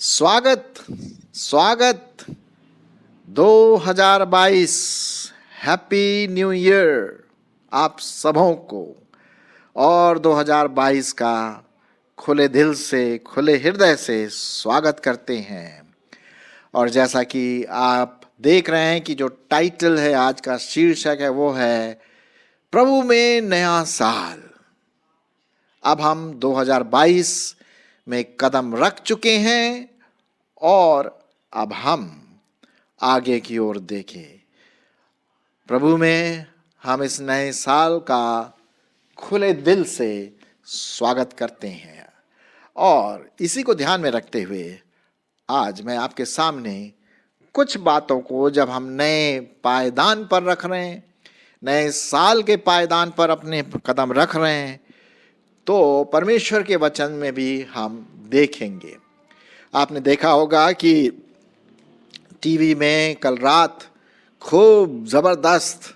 स्वागत स्वागत 2022 happy new year आप सबों को। और 2022 का खुले दिल से खुले हृदय से स्वागत करते हैं। और जैसा कि आप देख रहे हैं कि जो टाइटल है, आज का शीर्षक है, वो है प्रभु में नया साल। अब हम 2022 में कदम रख चुके हैं और अब हम आगे की ओर देखें। प्रभु में हम इस नए साल का खुले दिल से स्वागत करते हैं। और इसी को ध्यान में रखते हुए आज मैं आपके सामने कुछ बातों को, जब हम नए पायदान पर रख रहे हैं, नए साल के पायदान पर अपने कदम रख रहे हैं, तो परमेश्वर के वचन में भी हम देखेंगे। आपने देखा होगा कि टीवी में कल रात खूब ज़बरदस्त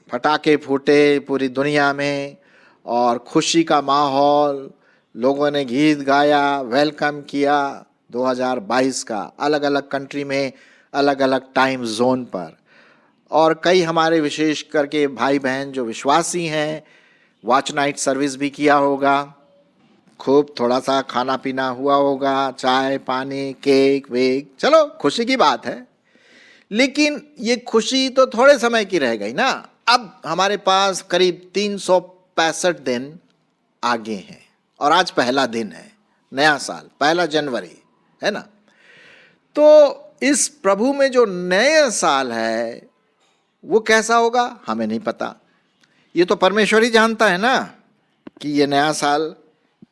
फटाके फूटे पूरी दुनिया में, और खुशी का माहौल, लोगों ने गीत गाया, वेलकम किया 2022 का, अलग अलग कंट्री में अलग अलग टाइम जोन पर। और कई हमारे विशेष करके भाई बहन जो विश्वासी हैं, वॉच नाइट सर्विस भी किया होगा, खूब थोड़ा सा खाना पीना हुआ होगा, चाय पानी, केक वेक, चलो खुशी की बात है। लेकिन ये खुशी तो थोड़े समय की रह गई ना। अब हमारे पास करीब 365 दिन आगे हैं और आज पहला दिन है, नया साल, 1 जनवरी है ना। तो इस प्रभु में जो नया साल है वो कैसा होगा हमें नहीं पता। ये तो परमेश्वर ही जानता है ना कि ये नया साल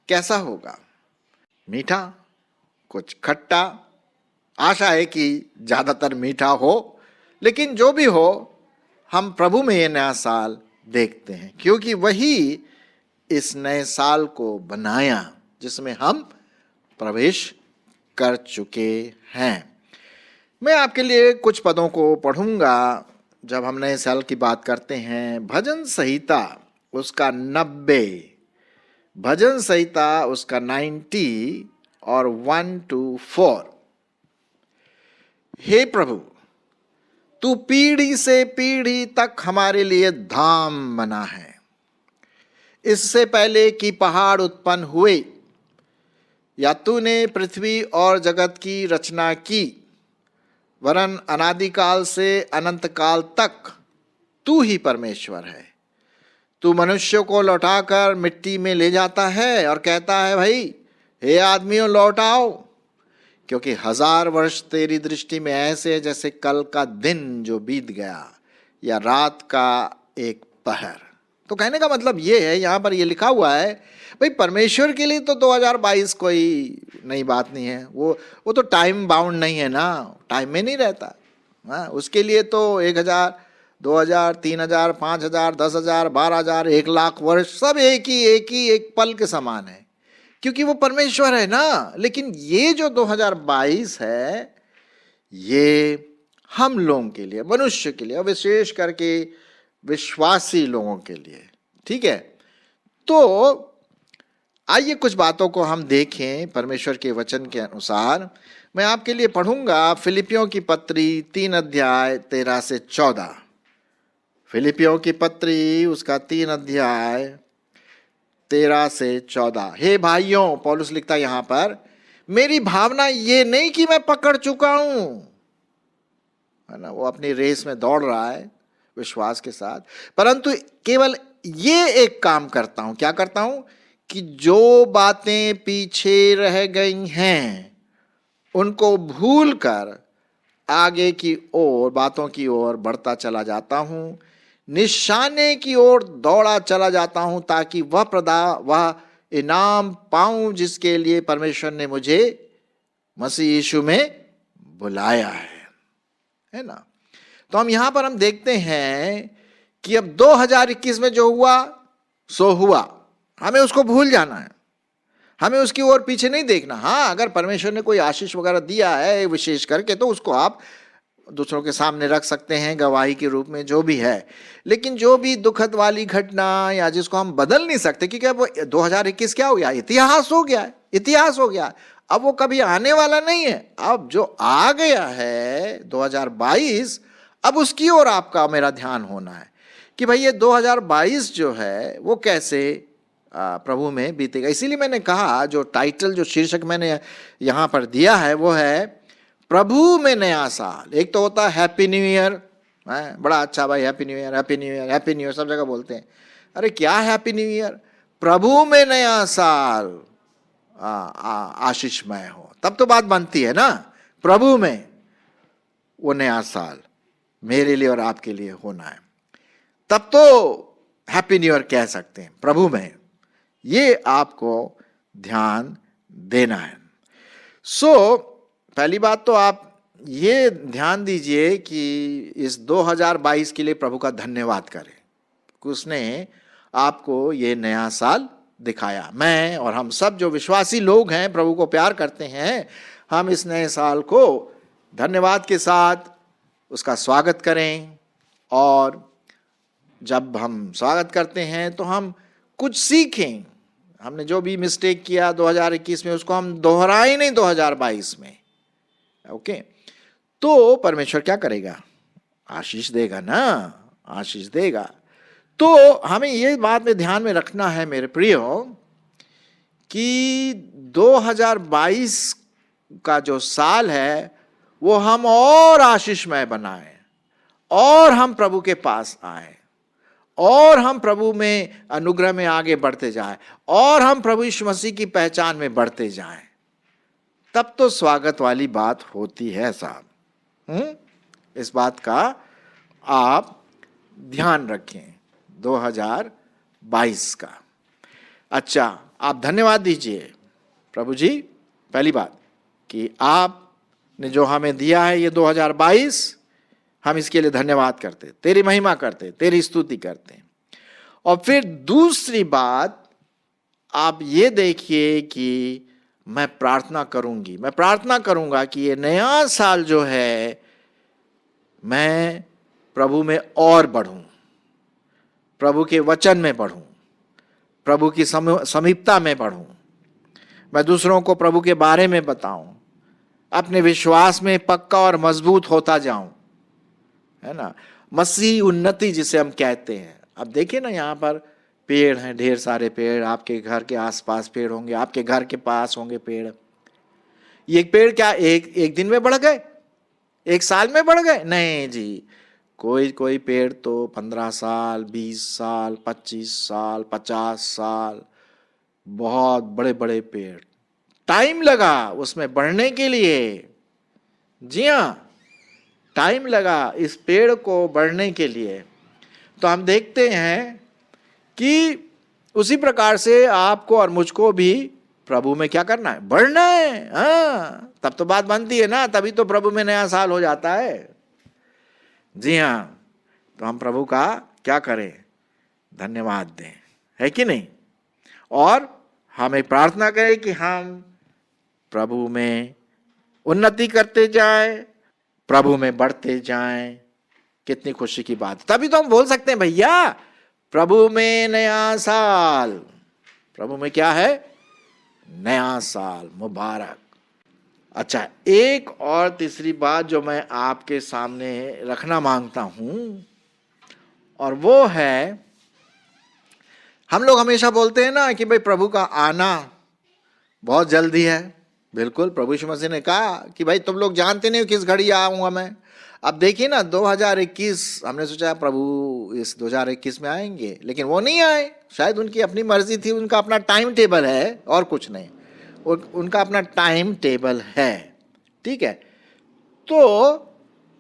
कैसा होगा। मीठा, कुछ खट्टा, आशा है कि ज़्यादातर मीठा हो, लेकिन जो भी हो, हम प्रभु में ये नया साल देखते हैं, क्योंकि वही इस नए साल को बनाया जिसमें हम प्रवेश कर चुके हैं। मैं आपके लिए कुछ पदों को पढ़ूंगा जब हम नए साल की बात करते हैं। भजन संहिता उसका 90, भजन संहिता उसका 90 और 1 to 4। हे प्रभु, तू पीढ़ी से पीढ़ी तक हमारे लिए धाम बना है। इससे पहले कि पहाड़ उत्पन्न हुए या तूने पृथ्वी और जगत की रचना की, वरन अनादिकाल से अनंत काल तक तू ही परमेश्वर है। तू मनुष्यों को लौटाकर मिट्टी में ले जाता है और कहता है, भाई हे आदमियों लौट आओ, क्योंकि 1000 वर्ष तेरी दृष्टि में ऐसे है जैसे कल का दिन जो बीत गया या रात का एक पहर। तो कहने का मतलब ये है, यहाँ पर ये लिखा हुआ है, भाई परमेश्वर के लिए तो 2022 कोई नई बात नहीं है। वो तो टाइम बाउंड नहीं है ना, टाइम में नहीं रहता। हाँ, उसके लिए तो 1000, 2000, 3000, 5000, 10,000, 12,000, 1,00,000 वर्ष सब एक पल के समान है, क्योंकि वो परमेश्वर है ना। लेकिन ये जो 2022 है, ये हम लोगों के लिए, मनुष्य के लिए, विशेष करके विश्वासी लोगों के लिए, ठीक है। तो आइए कुछ बातों को हम देखें परमेश्वर के वचन के अनुसार। मैं आपके लिए पढ़ूंगा फिलिपियों की पत्री 3 अध्याय 13 से 14। फिलिपियों की पत्री उसका 3 अध्याय 13 से 14। हे भाइयों, पौलुस लिखता है यहाँ पर, मेरी भावना ये नहीं कि मैं पकड़ चुका हूं, है ना, वो अपनी रेस में दौड़ रहा है विश्वास के साथ, परंतु केवल ये एक काम करता हूं। क्या करता हूं? कि जो बातें पीछे रह गई हैं उनको भूलकर आगे की ओर, बातों की ओर बढ़ता चला जाता हूं, निशाने की ओर दौड़ा चला जाता हूं, ताकि वह इनाम पाऊं जिसके लिए परमेश्वर ने मुझे मसीह यीशु में बुलाया है ना। तो यहां पर हम देखते हैं कि अब 2021 में जो हुआ सो हुआ, हमें उसको भूल जाना है, हमें उसकी ओर पीछे नहीं देखना। हाँ, अगर परमेश्वर ने कोई आशीष वगैरह दिया है विशेष करके, तो उसको आप दूसरों के सामने रख सकते हैं गवाही के रूप में, जो भी है। लेकिन जो भी दुखद वाली घटना या जिसको हम बदल नहीं सकते, क्योंकि अब 2021 क्या हो गया, इतिहास हो गया है, इतिहास हो गया। अब वो कभी आने वाला नहीं है। अब जो आ गया है 2022, अब उसकी ओर आपका मेरा ध्यान होना है कि भाई ये 2022 जो है वो कैसे प्रभु में बीतेगा। इसीलिए मैंने कहा, जो टाइटल, जो शीर्षक मैंने यहाँ पर दिया है वो है प्रभु में नया साल। एक तो होता है हैप्पी न्यू ईयर, बड़ा अच्छा भाई, happy new year, happy new year, happy new year सब जगह बोलते हैं। अरे क्या हैप्पी न्यू ईयर, प्रभु में नया साल आशीषमय हो, तब तो बात बनती है ना। प्रभु में वो नया साल मेरे लिए और आपके लिए होना है, तब तो हैप्पी न्यू ईयर कह सकते हैं। प्रभु में, ये आपको ध्यान देना है। पहली बात तो आप ये ध्यान दीजिए कि इस 2022 के लिए प्रभु का धन्यवाद करें कि उसने आपको ये नया साल दिखाया। मैं और हम सब जो विश्वासी लोग हैं, प्रभु को प्यार करते हैं, हम इस नए साल को धन्यवाद के साथ उसका स्वागत करें। और जब हम स्वागत करते हैं तो हम कुछ सीखें। हमने जो भी मिस्टेक किया 2021 में, उसको हम दोहराएं नहीं 2022 में। ओके, तो परमेश्वर क्या करेगा, आशीष देगा ना, आशीष देगा। तो हमें ये बात में ध्यान में रखना है मेरे प्रियो कि 2022 का जो साल है वो हम और आशीषमय बनाएं, और हम प्रभु के पास आए, और हम प्रभु में अनुग्रह में आगे बढ़ते जाएं, और हम प्रभु यीशु मसीह की पहचान में बढ़ते जाएं। तब तो स्वागत वाली बात होती है साहब। इस बात का आप ध्यान रखें 2022 का। अच्छा, आप धन्यवाद दीजिए प्रभु जी, पहली बात कि आपने जो हमें दिया है ये 2022, हम इसके लिए धन्यवाद करते, तेरी महिमा करते, तेरी स्तुति करते। और फिर दूसरी बात, आप ये देखिए कि मैं प्रार्थना करूंगी, मैं प्रार्थना करूंगा कि ये नया साल जो है मैं प्रभु में और बढ़ूं, प्रभु के वचन में बढ़ूं, प्रभु की समीपता में बढ़ूं, मैं दूसरों को प्रभु के बारे में बताऊं, अपने विश्वास में पक्का और मजबूत होता जाऊं, है ना। मसीही उन्नति जिसे हम कहते हैं। अब देखिए ना, यहाँ पर पेड़ हैं, ढेर सारे पेड़, आपके घर के आसपास पेड़ होंगे, आपके घर के पास होंगे पेड़। ये पेड़ क्या एक दिन में बढ़ गए, एक साल में बढ़ गए? नहीं जी, कोई पेड़ तो 15 साल, 20 साल, 25 साल, 50 साल, बहुत बड़े बड़े पेड़, टाइम लगा उसमें बढ़ने के लिए। जी हाँ, टाइम लगा इस पेड़ को बढ़ने के लिए। तो हम देखते हैं कि उसी प्रकार से आपको और मुझको भी प्रभु में क्या करना है, बढ़ना है। हाँ, तब तो बात बनती है ना, तभी तो प्रभु में नया साल हो जाता है। जी हाँ, तो हम प्रभु का क्या करें, धन्यवाद दें, है कि नहीं। और हमें प्रार्थना करें कि हम प्रभु में उन्नति करते जाएं, प्रभु में बढ़ते जाएं। कितनी खुशी की बात, तभी तो हम बोल सकते हैं भैया प्रभु में नया साल। प्रभु में क्या है, नया साल मुबारक। अच्छा, एक और तीसरी बात जो मैं आपके सामने रखना मांगता हूं, और वो है, हम लोग हमेशा बोलते हैं ना कि भाई प्रभु का आना बहुत जल्दी है। बिल्कुल, प्रभु यीशु मसीह ने कहा कि भाई तुम लोग जानते नहीं हो किस घड़ी आऊंगा मैं। अब देखिए ना, 2021 हमने सोचा प्रभु इस 2021 में आएंगे, लेकिन वो नहीं आए। शायद उनकी अपनी मर्जी थी, उनका अपना टाइम टेबल है और कुछ नहीं, उनका अपना टाइम टेबल है, ठीक है। तो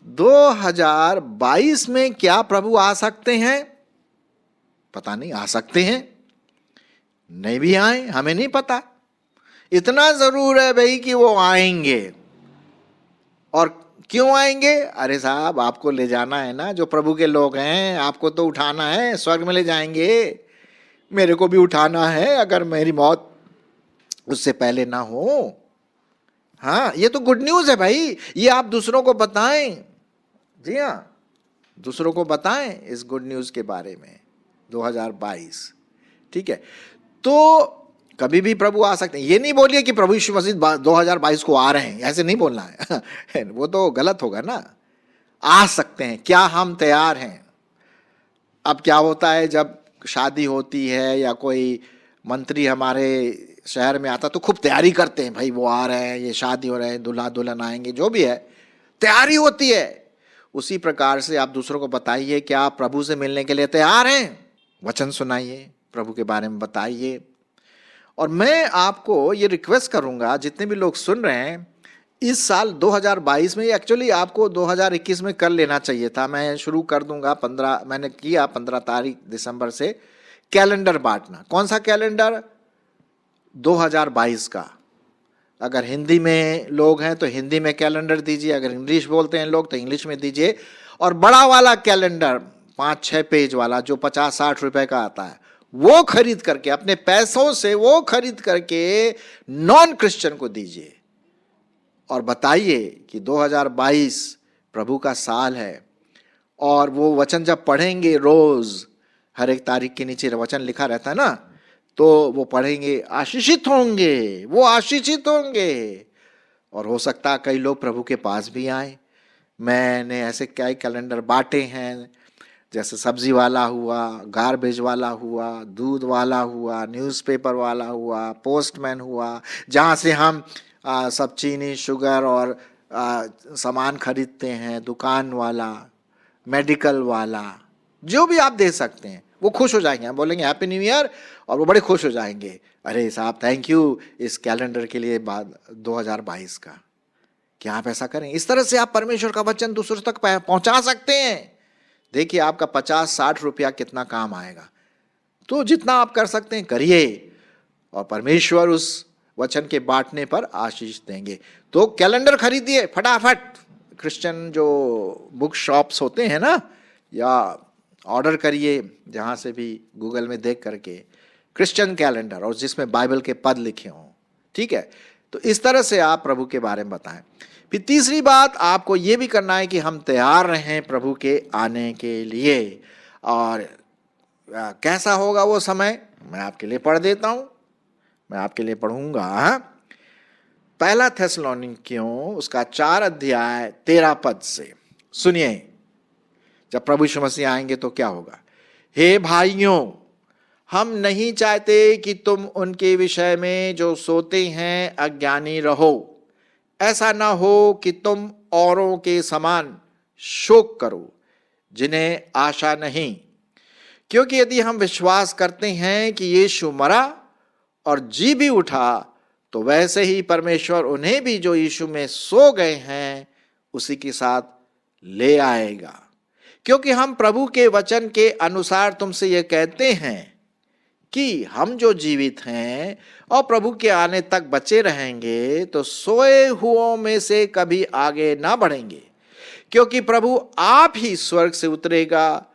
2022 में क्या प्रभु आ सकते हैं? पता नहीं, आ सकते हैं, नहीं भी आए, हमें नहीं पता। इतना जरूर है भाई कि वो आएंगे। और क्यों आएंगे? अरे साहब, आपको ले जाना है ना, जो प्रभु के लोग हैं, आपको तो उठाना है, स्वर्ग में ले जाएंगे। मेरे को भी उठाना है अगर मेरी मौत उससे पहले ना हो। हाँ, ये तो गुड न्यूज है भाई, ये आप दूसरों को बताएं। जी हाँ, दूसरों को बताएं इस गुड न्यूज़ के बारे में 2022। ठीक है, तो कभी भी प्रभु आ सकते हैं। ये नहीं बोलिए कि प्रभु यीशु मसीह 2022 को आ रहे हैं, ऐसे नहीं बोलना है वो तो गलत होगा ना। आ सकते हैं, क्या हम तैयार हैं? अब क्या होता है जब शादी होती है या कोई मंत्री हमारे शहर में आता तो खूब तैयारी करते हैं, भाई वो आ रहे हैं, ये शादी हो रहे हैं, दूल्हा दुल्हन आएंगे, जो भी है तैयारी होती है। उसी प्रकार से आप दूसरों को बताइए कि आप प्रभु से मिलने के लिए तैयार हैं। वचन सुनाइए, प्रभु के बारे में बताइए। और मैं आपको ये रिक्वेस्ट करूंगा, जितने भी लोग सुन रहे हैं, इस साल 2022 में, एक्चुअली आपको 2021 में कर लेना चाहिए था। मैं शुरू कर दूंगा 15, मैंने किया 15 तारीख दिसंबर से कैलेंडर बांटना। कौन सा कैलेंडर? 2022 का। अगर हिंदी में लोग हैं तो हिंदी में कैलेंडर दीजिए, अगर इंग्लिश बोलते हैं लोग तो इंग्लिश में दीजिए। और बड़ा वाला कैलेंडर 5-6 पेज वाला जो 50-60 रुपए का आता है, वो खरीद करके, अपने पैसों से वो खरीद करके नॉन क्रिश्चियन को दीजिए और बताइए कि 2022 प्रभु का साल है। और वो वचन जब पढ़ेंगे, रोज हर एक तारीख के नीचे वचन लिखा रहता है ना, तो वो पढ़ेंगे, आशीषित होंगे, वो आशीषित होंगे। और हो सकता है कई लोग प्रभु के पास भी आए। मैंने ऐसे कई कैलेंडर बांटे हैं, जैसे सब्जी वाला हुआ, गार्बेज वाला हुआ, दूध वाला हुआ, न्यूज़पेपर वाला हुआ, पोस्टमैन हुआ, जहाँ से हम सब चीनी, शुगर और सामान खरीदते हैं, दुकान वाला, मेडिकल वाला, जो भी आप दे सकते हैं। वो खुश हो जाएंगे, हम बोलेंगे हैप्पी न्यू ईयर, और वो बड़े खुश हो जाएंगे, अरे साहब थैंक यू इस कैलेंडर के लिए, बाद 2022 का। क्या आप ऐसा करें? इस तरह से आप परमेश्वर का वचन दूसरों तक पहुंचा सकते हैं। देखिए आपका 50-60 रुपया कितना काम आएगा। तो जितना आप कर सकते हैं करिए, और परमेश्वर उस वचन के बांटने पर आशीष देंगे। तो कैलेंडर खरीदिए फटाफट, क्रिश्चियन जो बुक शॉप्स होते हैं ना, या ऑर्डर करिए जहाँ से भी, गूगल में देख करके क्रिश्चियन कैलेंडर, और जिसमें बाइबल के पद लिखे हों। ठीक है, तो इस तरह से आप प्रभु के बारे में बताएं। फिर तीसरी बात आपको ये भी करना है कि हम तैयार रहें प्रभु के आने के लिए। और कैसा होगा वो समय, मैं आपके लिए पढ़ देता हूँ, मैं आपके लिए पढ़ूंगा। पहला थेसलोनिकियों उसका 4 अध्याय 13 पद से सुनिए। जब प्रभु यीशु मसीह आएंगे तो क्या होगा? हे भाइयों, हम नहीं चाहते कि तुम उनके विषय में जो सोते हैं अज्ञानी रहो। ऐसा ना हो कि तुम औरों के समान शोक करो जिन्हें आशा नहीं। क्योंकि यदि हम विश्वास करते हैं कि यीशु मरा और जी भी उठा, तो वैसे ही परमेश्वर उन्हें भी जो यीशु में सो गए हैं उसी के साथ ले आएगा। क्योंकि हम प्रभु के वचन के अनुसार तुमसे यह कहते हैं कि हम जो जीवित हैं और प्रभु के आने तक बचे रहेंगे, तो सोए हुओं में से कभी आगे ना बढ़ेंगे। क्योंकि प्रभु आप ही स्वर्ग से उतरेगा,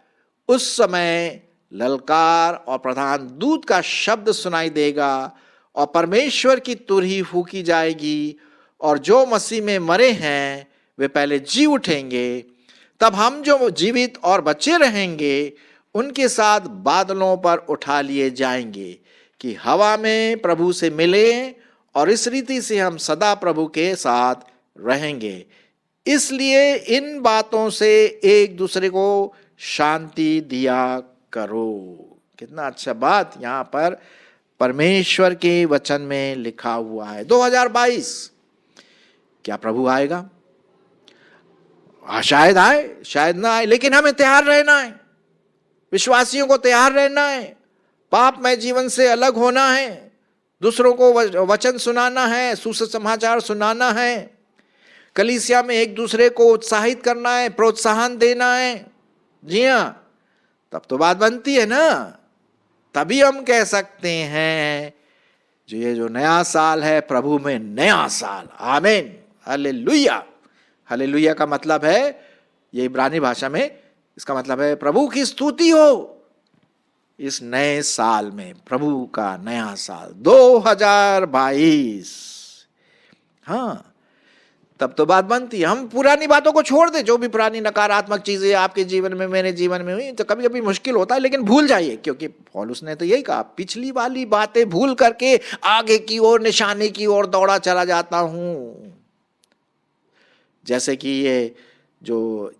उस समय ललकार और प्रधान दूत का शब्द सुनाई देगा, और परमेश्वर की तुरही फूकी जाएगी, और जो मसीह में मरे हैं वे पहले जी उठेंगे। तब हम जो जीवित और बचे रहेंगे उनके साथ बादलों पर उठा लिए जाएंगे कि हवा में प्रभु से मिले, और इस रीति से हम सदा प्रभु के साथ रहेंगे। इसलिए इन बातों से एक दूसरे को शांति दिया करो। कितना अच्छा बात यहाँ पर परमेश्वर के वचन में लिखा हुआ है। 2022 क्या प्रभु आएगा? शायद आए, शायद ना आए, लेकिन हमें तैयार रहना है। विश्वासियों को तैयार रहना है, पापमय जीवन से अलग होना है, दूसरों को वचन सुनाना है, सुसमाचार सुनाना है, कलीसिया में एक दूसरे को उत्साहित करना है, प्रोत्साहन देना है। जी हाँ, तब तो बात बनती है ना। तभी हम कह सकते हैं जो ये जो नया साल है प्रभु में नया साल। आमीन, हालेलुया। हालेलुया का मतलब है, ये इब्रानी भाषा में इसका मतलब है प्रभु की स्तुति हो इस नए साल में, प्रभु का नया साल 2022। हाँ, तब तो बात बनती है। हम पुरानी बातों को छोड़ दें, जो भी पुरानी नकारात्मक चीजें आपके जीवन में, मेरे जीवन में हुई, तो कभी कभी मुश्किल होता है, लेकिन भूल जाइए, क्योंकि पौलुस ने तो यही कहा, पिछली वाली बातें भूल करके आगे की ओर, निशाने की ओर दौड़ा चला जाता हूं। जैसे कि ये जो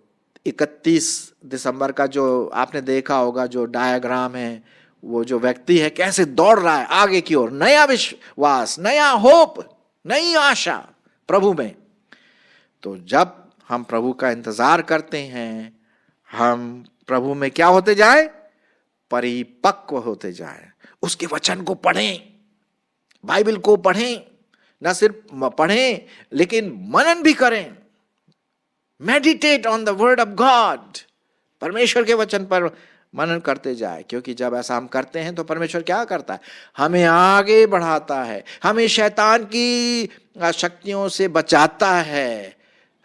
31 दिसंबर का जो आपने देखा होगा जो डायग्राम है, वो जो व्यक्ति है कैसे दौड़ रहा है आगे की ओर, नया विश्वास, नया होप, नई आशा प्रभु में। तो जब हम प्रभु का इंतजार करते हैं, हम प्रभु में क्या होते जाए, परिपक्व होते जाए। उसके वचन को पढ़ें, बाइबल को पढ़ें, न सिर्फ पढ़ें लेकिन मनन भी करें। Meditate on the word of God, परमेश्वर के वचन पर मनन करते जाए, क्योंकि जब ऐसा हम करते हैं तो परमेश्वर क्या करता है, हमें आगे बढ़ाता है, हमें शैतान की शक्तियों से बचाता है,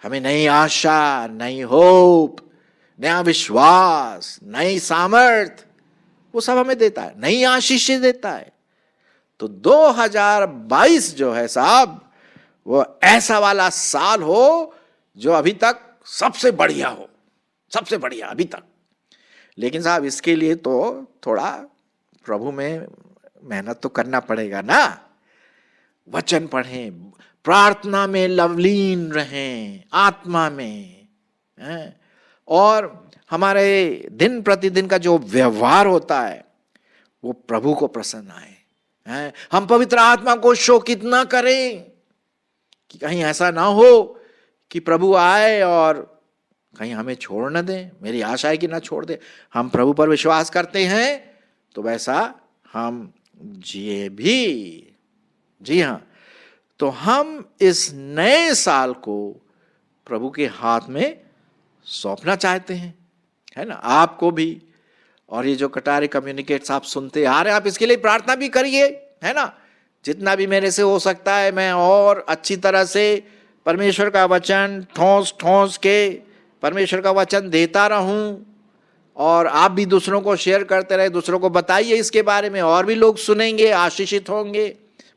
हमें नई आशा, नई होप, नया विश्वास, नई सामर्थ, वो सब हमें देता है, नई आशीषें देता है। तो 2022 जो है साहब, वो ऐसा वाला साल हो जो अभी तक सबसे बढ़िया हो, सबसे बढ़िया अभी तक। लेकिन साहब इसके लिए तो थोड़ा प्रभु में मेहनत तो करना पड़ेगा ना। वचन पढ़ें, प्रार्थना में लवलीन रहें, आत्मा में, और हमारे दिन प्रतिदिन का जो व्यवहार होता है वो प्रभु को पसंद आए। हम पवित्र आत्मा को शोकित ना करें कि कहीं ऐसा ना हो कि प्रभु आए और कहीं हमें छोड़ न दें। मेरी आशा है कि ना छोड़ दे। हम प्रभु पर विश्वास करते हैं तो वैसा हम जिए भी। जी हाँ, तो हम इस नए साल को प्रभु के हाथ में सौंपना चाहते हैं, है ना, आपको भी। और ये जो कटारे कम्युनिकेट्स आप सुनते आ रहे हैं, आप इसके लिए प्रार्थना भी करिए, है ना। जितना भी मेरे से हो सकता है मैं और अच्छी तरह से परमेश्वर का वचन ठोस ठोस के परमेश्वर का वचन देता रहूं, और आप भी दूसरों को शेयर करते रहे, दूसरों को बताइए इसके बारे में, और भी लोग सुनेंगे, आशीषित होंगे।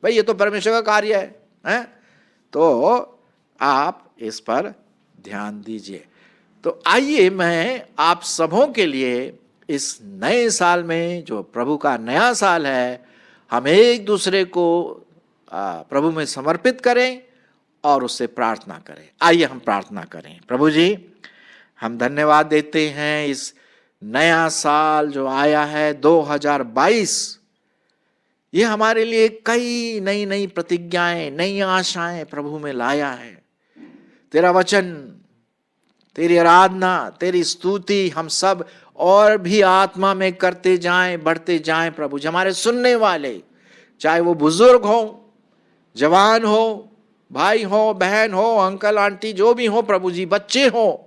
भाई ये तो परमेश्वर का कार्य है? तो आप इस पर ध्यान दीजिए। तो आइए मैं आप सबों के लिए इस नए साल में, जो प्रभु का नया साल है, हम एक दूसरे को प्रभु में समर्पित करें और उससे प्रार्थना करें। आइए हम प्रार्थना करें। प्रभु जी, हम धन्यवाद देते हैं इस नया साल जो आया है 2022, ये हमारे लिए कई नई नई प्रतिज्ञाएं, नई आशाएं प्रभु में लाया है। तेरा वचन, तेरी आराधना, तेरी स्तुति हम सब और भी आत्मा में करते जाएं, बढ़ते जाएं प्रभु जी। हमारे सुनने वाले, चाहे वो बुजुर्ग हो, जवान हो, भाई हो, बहन हो, अंकल आंटी जो भी हो प्रभु जी, बच्चे हो,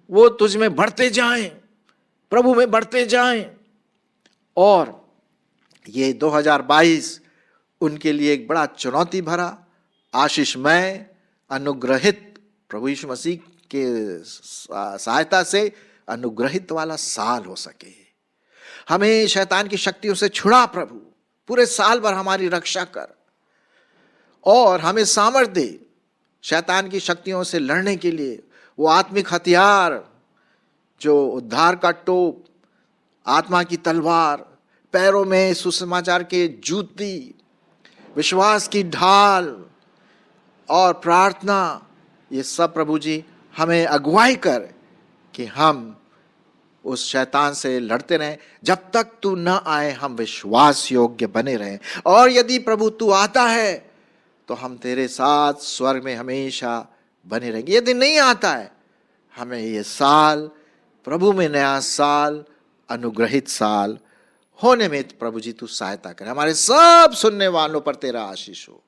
वो तुझ में बढ़ते जाएं, प्रभु में बढ़ते जाएं। और ये 2022 उनके लिए एक बड़ा चुनौती भरा, आशीषमय, अनुग्रहित, प्रभु यीशु मसीह के सहायता से अनुग्रहित वाला साल हो सके। हमें शैतान की शक्तियों से छुड़ा प्रभु, पूरे साल भर हमारी रक्षा कर, और हमें सामर्थ्य दे शैतान की शक्तियों से लड़ने के लिए। वो आत्मिक हथियार जो उद्धार का टोप, आत्मा की तलवार, पैरों में सुसमाचार के जूती, विश्वास की ढाल और प्रार्थना, ये सब प्रभु जी हमें अगुवाई कर कि हम उस शैतान से लड़ते रहें। जब तक तू न आए हम विश्वास योग्य बने रहें, और यदि प्रभु तू आता है तो हम तेरे साथ स्वर्ग में हमेशा बने रहेंगे। यदि नहीं आता है, हमें ये साल, प्रभु में नया साल, अनुग्रहित साल होने में प्रभु जी तू सहायता कर। हमारे सब सुनने वालों पर तेरा आशीष हो।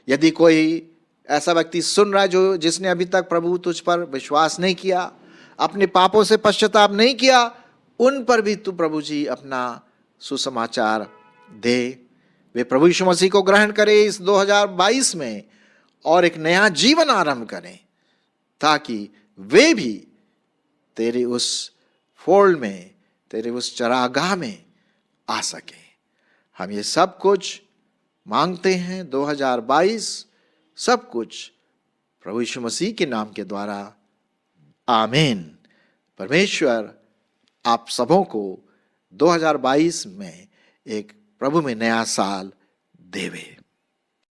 यदि कोई ऐसा व्यक्ति सुन रहा है जिसने अभी तक प्रभु तुझ पर विश्वास नहीं किया, अपने पापों से पश्चाताप नहीं किया, उन पर भी तू प्रभु जी अपना सुसमाचार दे। वे प्रभु यीशु मसीह को ग्रहण करें इस 2022 में और एक नया जीवन आरंभ करें, ताकि वे भी तेरे उस फोल्ड में, तेरे उस चरागाह में आ सके। हम ये सब कुछ मांगते हैं 2022, सब कुछ प्रभु यीशु मसीह के नाम के द्वारा आमीन। परमेश्वर आप सबों को 2022 में एक प्रभु में नया साल देवे।